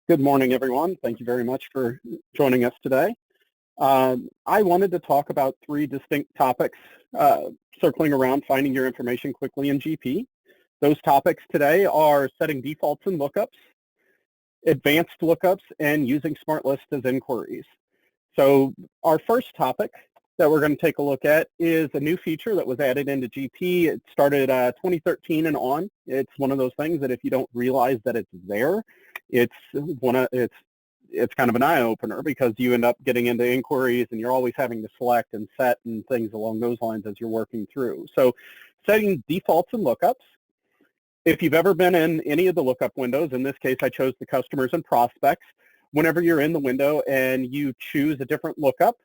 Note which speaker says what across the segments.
Speaker 1: Good morning, everyone. Thank you very much for joining us today. I wanted to talk about three distinct topics circling around finding your information quickly in GP. Those topics today are setting defaults and lookups, advanced lookups, and using smart lists as inquiries. So our first topic that we're going to take a look at is a new feature that was added into GP. It started 2013 and on. It's one of those things that if you don't realize that it's there, it's kind of an eye-opener because you end up getting into inquiries and you're always having to select and set and things along those lines as you're working through. So setting defaults and lookups. If you've ever been in any of the lookup windows, in this case I chose the customers and prospects, whenever you're in the window and you choose a different lookup,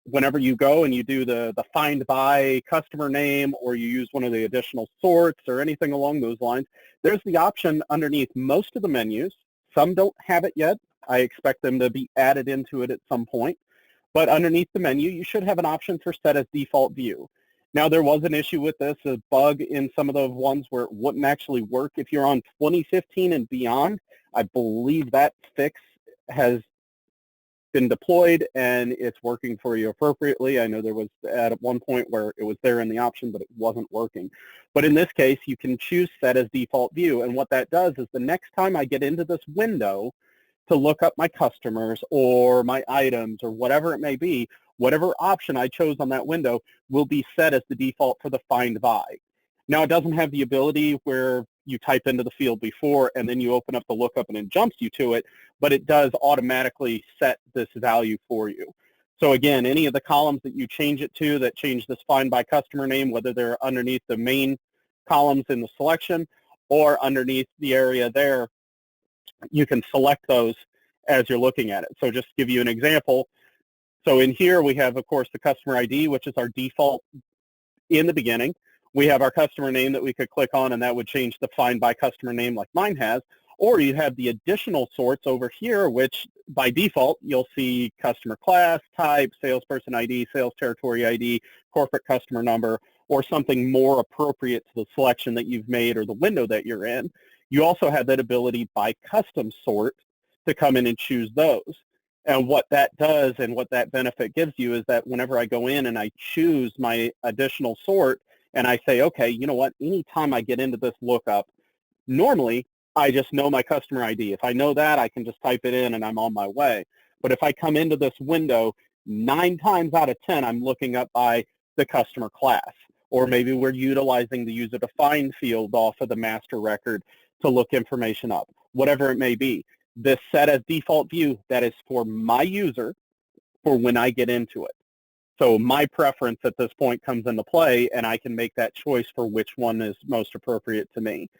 Speaker 1: whenever you go and you do the find by customer name or you use one of the additional sorts or anything along those lines, there's the option underneath most of the menus. Some don't have it yet. I expect them to be added into it at some point. But underneath the menu, you should have an option for set as default view. Now, there was an issue with this, a bug in some of the ones where it wouldn't actually work. If you're on 2015 and beyond, I believe that fix has been deployed and it's working for you appropriately. I know there was at one point where it was there in the option, but it wasn't working. But in this case, you can choose set as default view. And what that does is the next time I get into this window to look up my customers or my items or whatever it may be, whatever option I chose on that window will be set as the default for the find by. Now, it doesn't have the ability where you type into the field before and then you open up the lookup and it jumps you to it, but it does automatically set this value for you. So again, any of the columns that you change it to that change this find by customer name, whether they're underneath the main columns in the selection or underneath the area there, you can select those as you're looking at it. So just to give you an example, so in here we have, of course, the customer ID, which is our default in the beginning. We have our customer name that we could click on, and that would change the find by customer name like mine has. Or you have the additional sorts over here, which by default, you'll see customer class, type, salesperson ID, sales territory ID, corporate customer number, or something more appropriate to the selection that you've made or the window that you're in. You also have that ability by custom sort to come in and choose those. And what that does and what that benefit gives you is that whenever I go in and I choose my additional sort and I say, okay, you know what, anytime I get into this lookup, normally I just know my customer ID. If I know that, I can just type it in and I'm on my way. But if I come into this window, 9 times out of 10, I'm looking up by the customer class. Or maybe we're utilizing the user defined field off of the master record to look information up, whatever it may be. This set as default view, that is for my user for when I get into it. So my preference at this point comes into play, and I can make that choice for which one is most appropriate to me.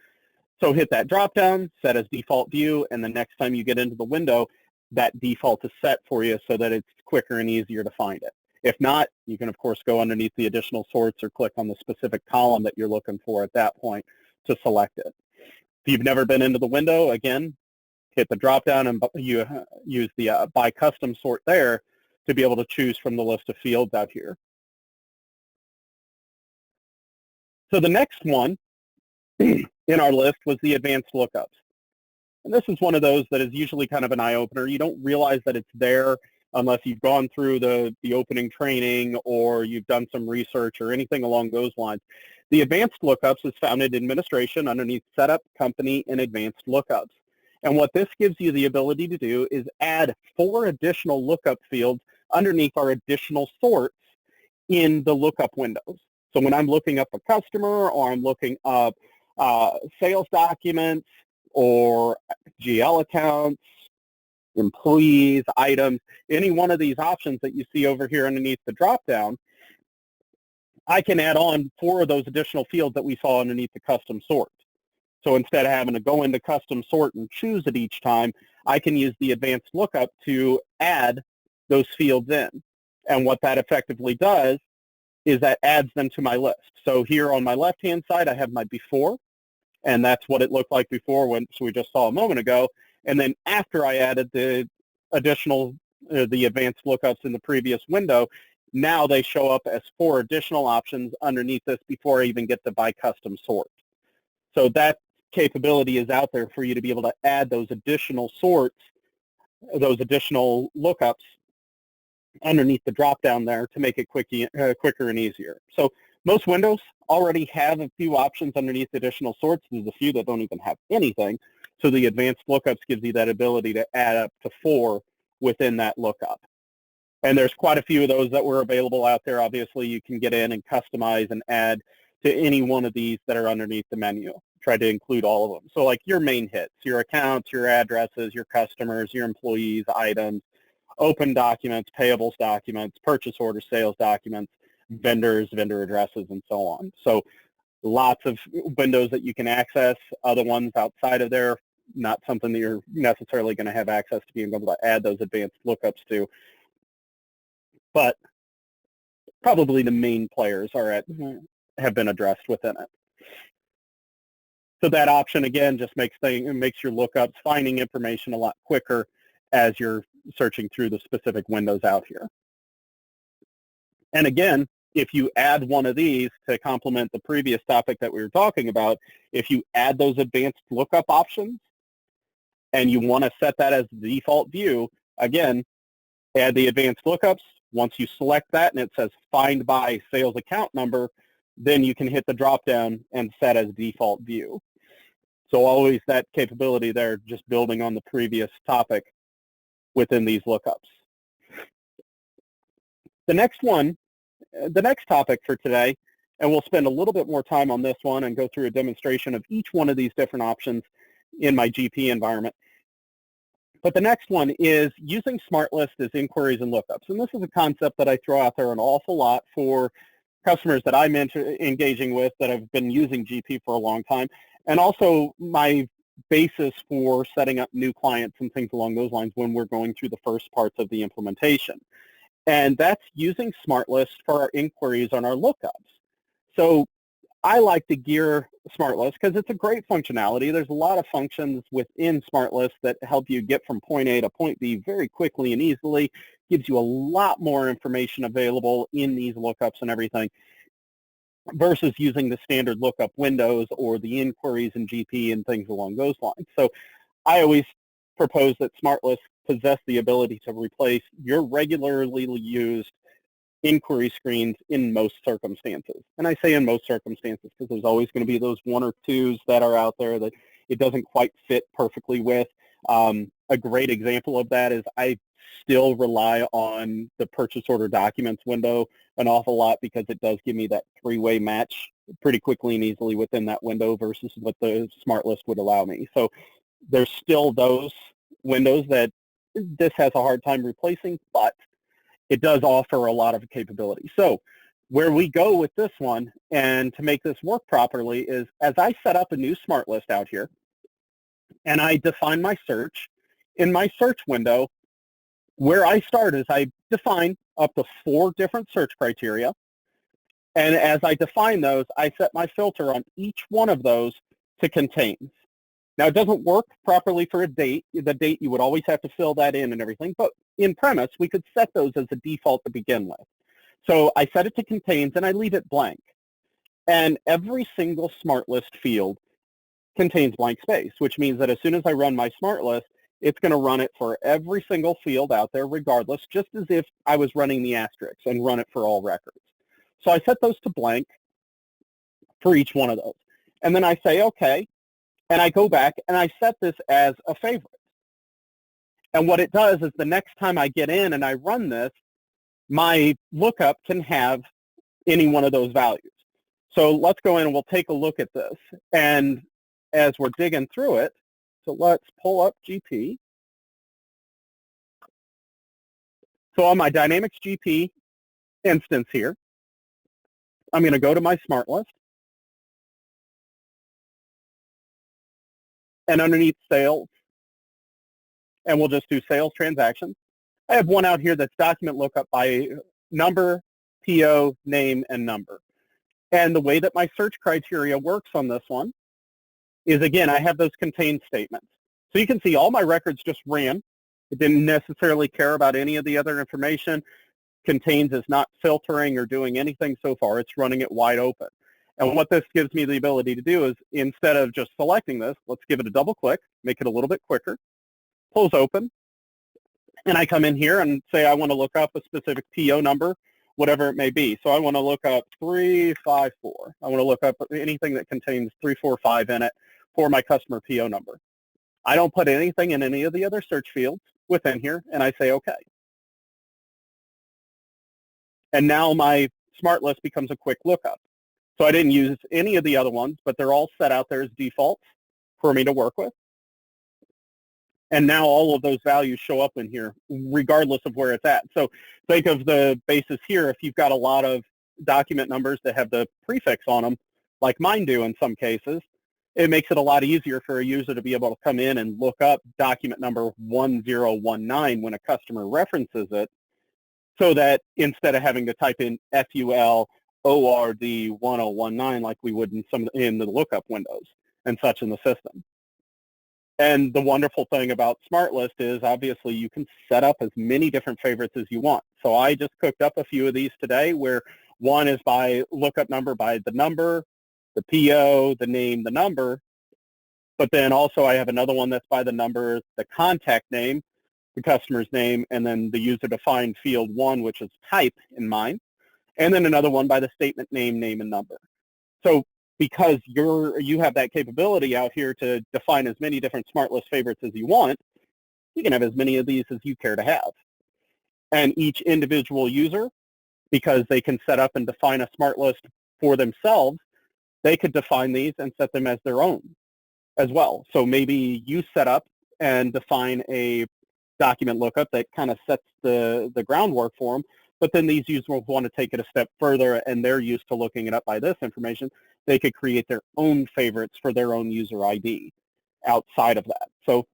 Speaker 1: So hit that drop-down, set as default view, and the next time you get into the window, that default is set for you so that it's quicker and easier to find it. If not, you can, of course, go underneath the additional sorts or click on the specific column that you're looking for at that point to select it. If you've never been into the window, again, hit the drop-down and you use the by custom sort there to be able to choose from the list of fields out here. So the next one in our list was the advanced lookups. And this is one of those that is usually kind of an eye-opener. You don't realize that it's there unless you've gone through the opening training or you've done some research or anything along those lines. The advanced lookups is found in administration underneath setup, company, and advanced lookups. And what this gives you the ability to do is add 4 additional lookup fields underneath our additional sorts in the lookup windows. So when I'm looking up a customer or I'm looking up sales documents or GL accounts, employees, items, any one of these options that you see over here underneath the drop-down, I can add on 4 of those additional fields that we saw underneath the custom sort. So instead of having to go into custom sort and choose it each time, I can use the advanced lookup to add those fields in. And what that effectively does is that adds them to my list. So here on my left-hand side, I have my before, and that's what it looked like before, so we just saw a moment ago. And then after I added the additional, the advanced lookups in the previous window, now they show up as 4 additional options underneath this before I even get to by custom sort. So that's capability is out there for you to be able to add those additional sorts, those additional lookups underneath the drop down there to make it quicker and easier. So most windows already have a few options underneath additional sorts. There's a few that don't even have anything. So the advanced lookups gives you that ability to add up to 4 within that lookup. And there's quite a few of those that were available out there. Obviously, you can get in and customize and add to any one of these that are underneath the menu. Try to include all of them. So like your main hits, your accounts, your addresses, your customers, your employees, items, open documents, payables documents, purchase order, sales documents, vendors, vendor addresses, and so on. So lots of windows that you can access. Other ones outside of there, not something that you're necessarily going to have access to being able to add those advanced lookups to. But probably the main players have been addressed within it. So that option, again, just makes your lookups, finding information a lot quicker as you're searching through the specific windows out here. And again, if you add one of these to complement the previous topic that we were talking about, if you add those advanced lookup options and you want to set that as the default view, again, add the advanced lookups. Once you select that and it says find by sales account number, then you can hit the drop down and set as default view. So always that capability there, just building on the previous topic within these lookups. The next topic for today, and we'll spend a little bit more time on this one and go through a demonstration of each one of these different options in my GP environment. But the next one is using SmartList as inquiries and lookups. And this is a concept that I throw out there an awful lot for customers that I'm engaging with that have been using GP for a long time, and also my basis for setting up new clients and things along those lines when we're going through the first parts of the implementation. And that's using SmartList for our inquiries on our lookups. So I like to gear SmartList because it's a great functionality. There's a lot of functions within SmartList that help you get from point A to point B very quickly and easily, gives you a lot more information available in these lookups and everything versus using the standard lookup windows or the inquiries in GP and things along those lines. So I always propose that SmartList possess the ability to replace your regularly used inquiry screens in most circumstances. And I say in most circumstances because there's always going to be those one or twos that are out there that it doesn't quite fit perfectly with. A great example of that is I still rely on the purchase order documents window an awful lot because it does give me that three-way match pretty quickly and easily within that window versus what the SmartList would allow me. So there's still those windows that this has a hard time replacing, but it does offer a lot of capability. So where we go with this one, and to make this work properly, is as I set up a new SmartList out here, and I define my search, in my search window, where I start is I define up to 4 different search criteria, and as I define those, I set my filter on each one of those to contains. Now, it doesn't work properly for a date. The date, you would always have to fill that in and everything, but in premise, we could set those as a default to begin with. So I set it to contains, and I leave it blank. And every single SmartList field contains blank space, which means that as soon as I run my SmartList, it's going to run it for every single field out there regardless, just as if I was running the asterisk and run it for all records. So I set those to blank for each one of those. And then I say, okay, and I go back and I set this as a favorite. And what it does is the next time I get in and I run this, my lookup can have any one of those values. So let's go in and we'll take a look at this. And as we're digging through it, so let's pull up GP. So on my Dynamics GP instance here, I'm going to go to my SmartList. And underneath sales, and we'll just do sales transactions. I have one out here that's document lookup by number, PO, name, and number. And the way that my search criteria works on this one is, again, I have those contain statements. So you can see all my records just ran. It didn't necessarily care about any of the other information. Contains is not filtering or doing anything so far. It's running it wide open. And what this gives me the ability to do is, instead of just selecting this, let's give it a double click, make it a little bit quicker, pulls open, and I come in here and say I want to look up a specific PO number, whatever it may be. So I want to look up 354. I want to look up anything that contains 345 in it for my customer PO number. I don't put anything in any of the other search fields within here, and I say OK. And now my smart list becomes a quick lookup. So I didn't use any of the other ones, but they're all set out there as defaults for me to work with. And now all of those values show up in here, regardless of where it's at. So think of the basis here. If you've got a lot of document numbers that have the prefix on them, like mine do in some cases, it makes it a lot easier for a user to be able to come in and look up document number 1019 when a customer references it, so that instead of having to type in FUL ORD 1019 like we would in the lookup windows and such in the system. And the wonderful thing about Smart List is, obviously, you can set up as many different favorites as you want. So I just cooked up a few of these today, where one is by lookup number by the number, the PO, the name, the number. But then also I have another one that's by the number, the contact name, the customer's name, and then the user-defined field 1, which is type in mine. And then another one by the statement name, name, and number. So because you have that capability out here to define as many different Smart List favorites as you want, you can have as many of these as you care to have. And each individual user, because they can set up and define a Smart List for themselves, they could define these and set them as their own as well. So maybe you set up and define a document lookup that kind of sets the groundwork for them, but then these users will want to take it a step further, and they're used to looking it up by this information. They could create their own favorites for their own user ID outside of that. So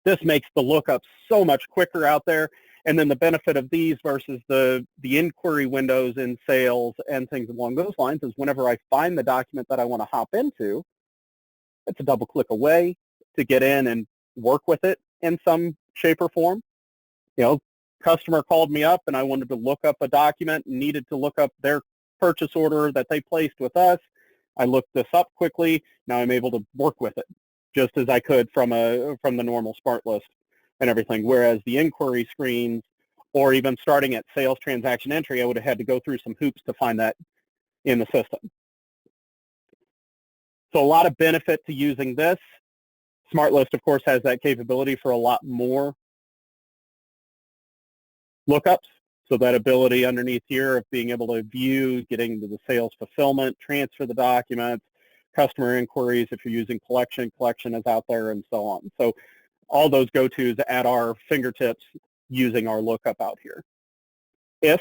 Speaker 1: this makes the lookup so much quicker out there. And then the benefit of these versus the inquiry windows in sales and things along those lines is, whenever I find the document that I want to hop into, it's a double click away to get in and work with it in some shape or form. You know, customer called me up and I wanted to look up a document and needed to look up their purchase order that they placed with us. I looked this up quickly. Now I'm able to work with it just as I could from the normal Smart List and everything. Whereas the inquiry screens, or even starting at sales transaction entry, I would have had to go through some hoops to find that in the system. So a lot of benefit to using this. Smart List, of course, has that capability for a lot more lookups. So that ability underneath here of being able to view, getting to the sales fulfillment, transfer the documents, customer inquiries if you're using collection is out there, and so on. So all those go-tos at our fingertips using our lookup out here. If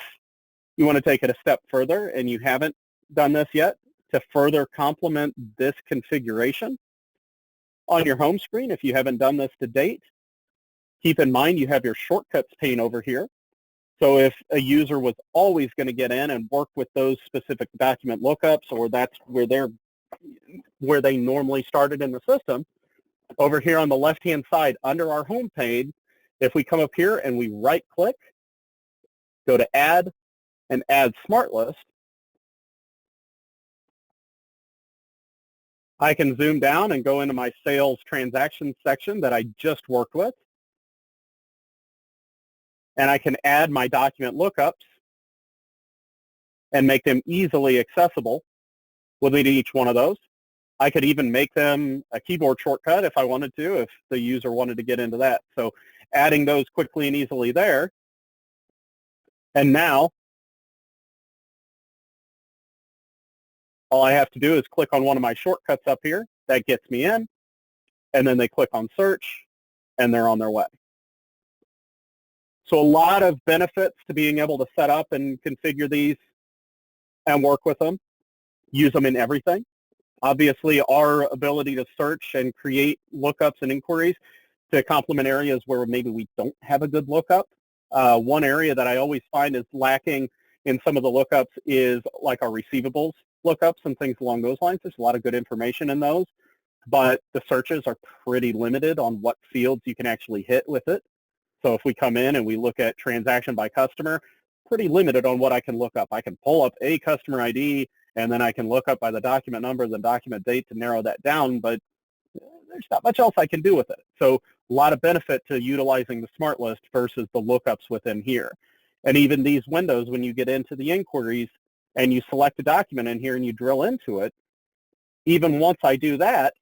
Speaker 1: you want to take it a step further and you haven't done this yet, to further complement this configuration on your home screen, if you haven't done this to date, keep in mind you have your shortcuts pane over here. So if a user was always going to get in and work with those specific document lookups, or that's where they normally started in the system, over here on the left-hand side under our home page, if we come up here and we right-click, go to Add, and Add Smart List, I can zoom down and go into my sales transactions section that I just worked with, and I can add my document lookups and make them easily accessible within each one of those. I could even make them a keyboard shortcut if I wanted to, if the user wanted to get into that. So adding those quickly and easily there. And now all I have to do is click on one of my shortcuts up here. That gets me in. And then they click on search, and they're on their way. So a lot of benefits to being able to set up and configure these and work with them. Use them in everything. Obviously, our ability to search and create lookups and inquiries to complement areas where maybe we don't have a good lookup. One area that I always find is lacking in some of the lookups is like our receivables lookups and things along those lines. There's a lot of good information in those, but the searches are pretty limited on what fields you can actually hit with it. So if we come in and we look at transaction by customer, pretty limited on what I can look up. I can pull up a customer ID and then I can look up by the document number, the document date to narrow that down, but there's not much else I can do with it. So a lot of benefit to utilizing the smart list versus the lookups within here. And even these windows, when you get into the inquiries and you select a document in here and you drill into it, even once I do that,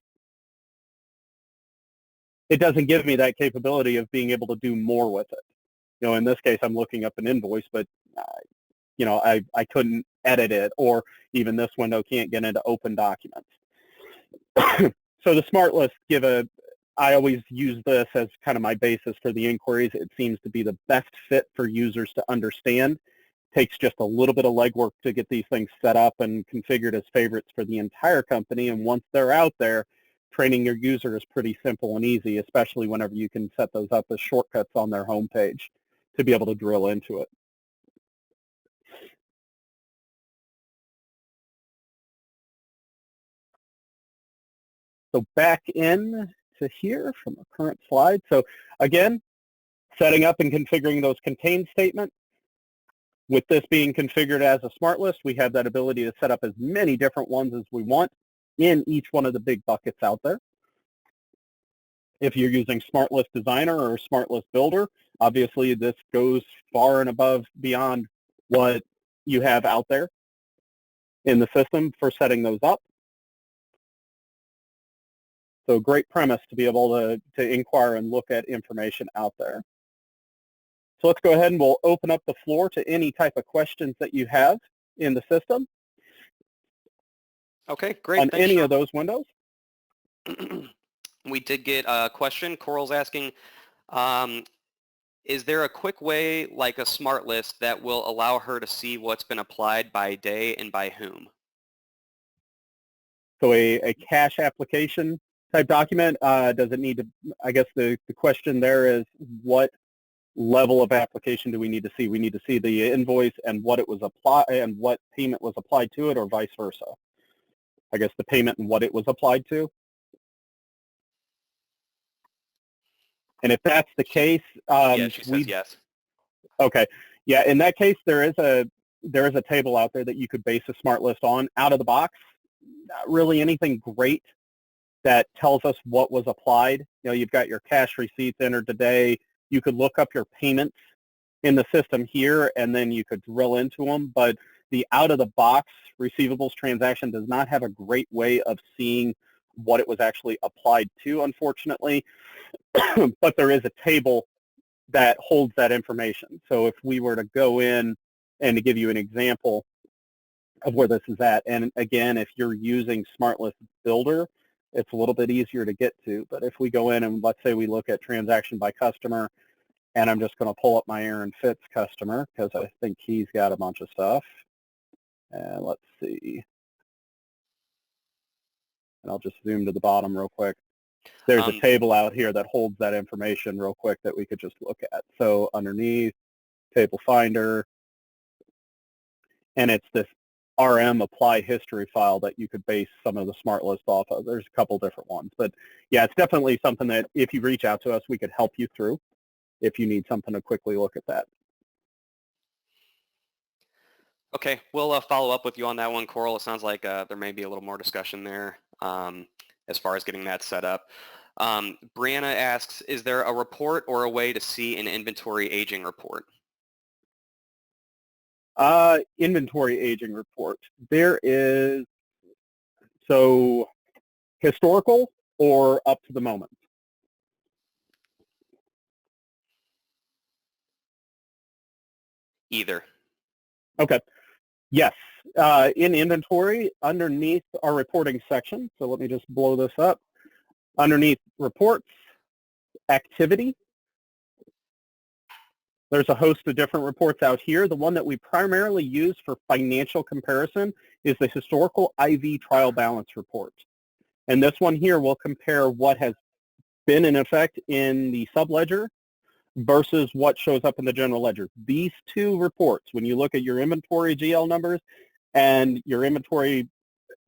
Speaker 1: it doesn't give me that capability of being able to do more with it. You know, in this case, I'm looking up an invoice, but you know, I couldn't edit it, or even this window can't get into open documents. So the smart lists I always use this as kind of my basis for the inquiries. It seems to be the best fit for users to understand. Takes just a little bit of legwork to get these things set up and configured as favorites for the entire company. And once they're out there, training your user is pretty simple and easy, especially whenever you can set those up as shortcuts on their homepage to be able to drill into it. So back in to here from the current slide. So again, setting up and configuring those contained statements. With this being configured as a smart list, we have that ability to set up as many different ones as we want in each one of the big buckets out there. If you're using Smart List Designer or Smart List Builder, obviously this goes far and above beyond what you have out there in the system for setting those up. So great premise to be able to inquire and look at information out there. So let's go ahead and we'll open up the floor to any type of questions that you have in the system.
Speaker 2: Okay, great.
Speaker 1: On
Speaker 2: Thanks,
Speaker 1: any
Speaker 2: Sean.
Speaker 1: of those windows.
Speaker 2: We did get a question. Coral's asking, is there a quick way, like a smart list, that will allow her to see what's been applied by day and by whom?
Speaker 1: So a cash application type document, does it need to, I guess the question there is, what level of application do we need to see? We need to see the invoice and what it was applied and what payment was applied to it, or vice versa. I guess the payment and what it was applied to. And if that's the case,
Speaker 2: yeah, she says yes.
Speaker 1: Okay, yeah. In that case, there is a table out there that you could base a smart list on. Out of the box, not really anything great that tells us what was applied. You know, you've got your cash receipts entered today. You could look up your payments in the system here, and then you could drill into them. But the out-of-the-box receivables transaction does not have a great way of seeing what it was actually applied to, unfortunately. But there is a table that holds that information. So if we were to go in and to give you an example of where this is at, and again, if you're using Smart List Builder, it's a little bit easier to get to. But if we go in and let's say we look at transaction by customer, and I'm just going to pull up my Aaron Fitz customer because I think he's got a bunch of stuff. And let's see. And I'll just zoom to the bottom real quick. There's a table out here that holds that information real quick that we could just look at. So underneath, table finder, and it's this RM apply history file that you could base some of the smart list off of. There's a couple different ones. But yeah, it's definitely something that if you reach out to us, we could help you through if you need something to quickly look at that.
Speaker 2: Okay, we'll follow up with you on that one, Coral. It sounds like there may be a little more discussion there as far as getting that set up. Brianna asks, is there a report or a way to see an inventory aging report?
Speaker 1: Inventory aging report. There is, so historical or up to the moment?
Speaker 2: Either.
Speaker 1: Okay. Yes. In inventory, underneath our reporting section, so let me just blow this up. Underneath reports, activity, there's a host of different reports out here. The one that we primarily use for financial comparison is the historical IV trial balance report. And this one here will compare what has been in effect in the subledger versus what shows up in the general ledger. These two reports, when you look at your inventory GL numbers and your inventory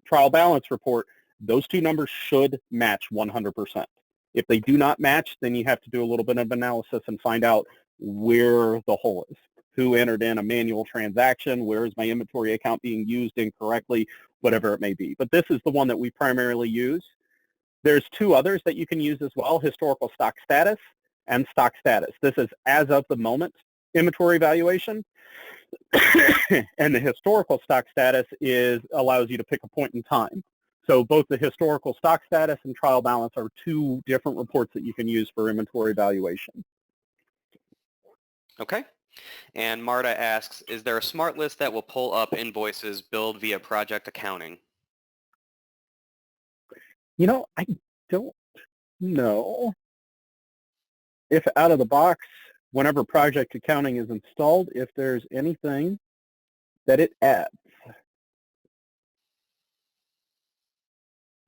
Speaker 1: trial balance report, those two numbers should match 100%. If they do not match, then you have to do a little bit of analysis and find out where the hole is. who entered in a manual transaction, where is my inventory account being used incorrectly, whatever it may be. But this is the one that we primarily use. There's two others that you can use as well, historical stock status and stock status. This is as of the moment inventory valuation. And the historical stock status allows you to pick a point in time. So both the historical stock status and trial balance are two different reports that you can use for inventory valuation.
Speaker 2: Okay. And Marta asks, is there a smart list that will pull up invoices billed via project accounting?
Speaker 1: You know, I don't know if out of the box, whenever project accounting is installed, if there's anything that it adds.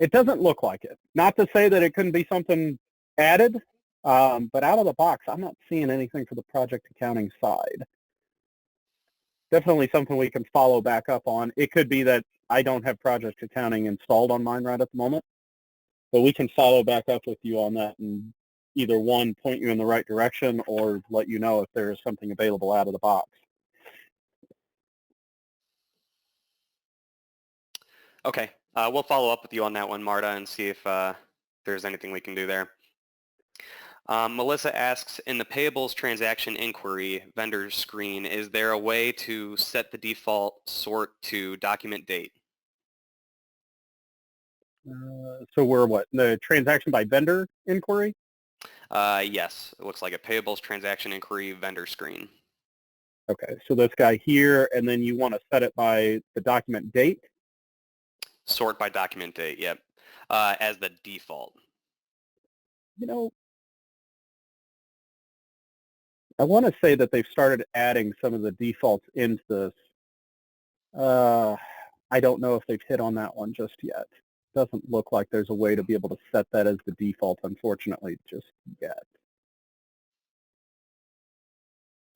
Speaker 1: It doesn't look like it. Not to say that it couldn't be something added, but out of the box, I'm not seeing anything for the project accounting side. Definitely something we can follow back up on. It could be that I don't have project accounting installed on mine right at the moment, but we can follow back up with you on that and either one, point you in the right direction or let you know if there is something available out of the box.
Speaker 2: Okay. We'll follow up with you on that one, Marta, and see if there's anything we can do there. Melissa asks, in the payables transaction inquiry vendor screen, is there a way to set the default sort to document date?
Speaker 1: So we're what? The transaction by vendor inquiry?
Speaker 2: Yes, it looks like a payables transaction inquiry vendor screen.
Speaker 1: Okay, so this guy here, and then you want to set it by the document date?
Speaker 2: Sort by document date, yep, as the default.
Speaker 1: You know, I want to say that they've started adding some of the defaults into this. I don't know if they've hit on that one just yet. Doesn't look like there's a way to be able to set that as the default, unfortunately, just yet.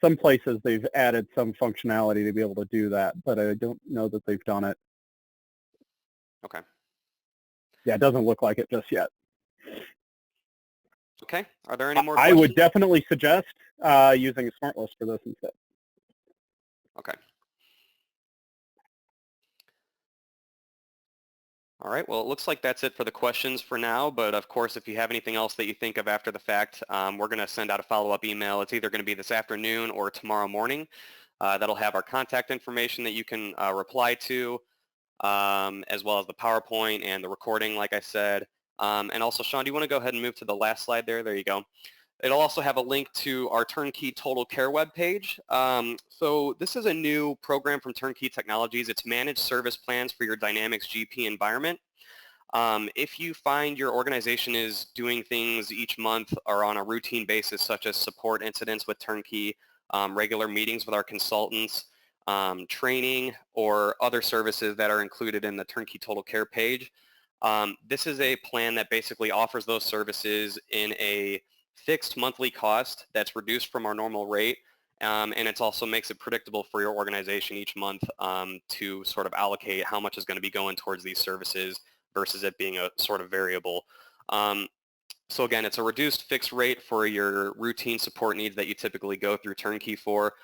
Speaker 1: Some places they've added some functionality to be able to do that, but I don't know that they've done it.
Speaker 2: Okay.
Speaker 1: Yeah, it doesn't look like it just yet.
Speaker 2: Okay. Are there any more
Speaker 1: I
Speaker 2: questions?
Speaker 1: would definitely suggest using a smart list for this instead.
Speaker 2: Okay. All right, well, it looks like that's it for the questions for now, but of course, if you have anything else that you think of after the fact, we're going to send out a follow-up email. It's either going to be this afternoon or tomorrow morning. That'll have our contact information that you can reply to, as well as the PowerPoint and the recording, like I said. And also, Sean, do you want to go ahead and move to the last slide there? There you go. It'll also have a link to our Turnkey Total Care webpage. So this is a new program from Turnkey Technologies. It's managed service plans for your Dynamics GP environment. If you find your organization is doing things each month or on a routine basis, such as support incidents with Turnkey, regular meetings with our consultants, training, or other services that are included in the Turnkey Total Care page, this is a plan that basically offers those services in a fixed monthly cost that's reduced from our normal rate, and it also makes it predictable for your organization each month to sort of allocate how much is going to be going towards these services versus it being a sort of variable. So again, it's a reduced fixed rate for your routine support needs that you typically go through Turnkey for.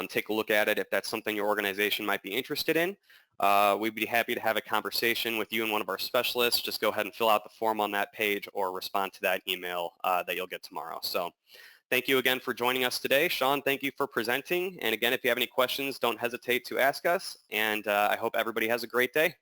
Speaker 2: Take a look at it if that's something your organization might be interested in. We'd be happy to have a conversation with you and one of our specialists. Just go ahead and fill out the form on that page or respond to that email that you'll get tomorrow. So thank you again for joining us today. Sean, thank you for presenting. And again, if you have any questions, don't hesitate to ask us. And I hope everybody has a great day.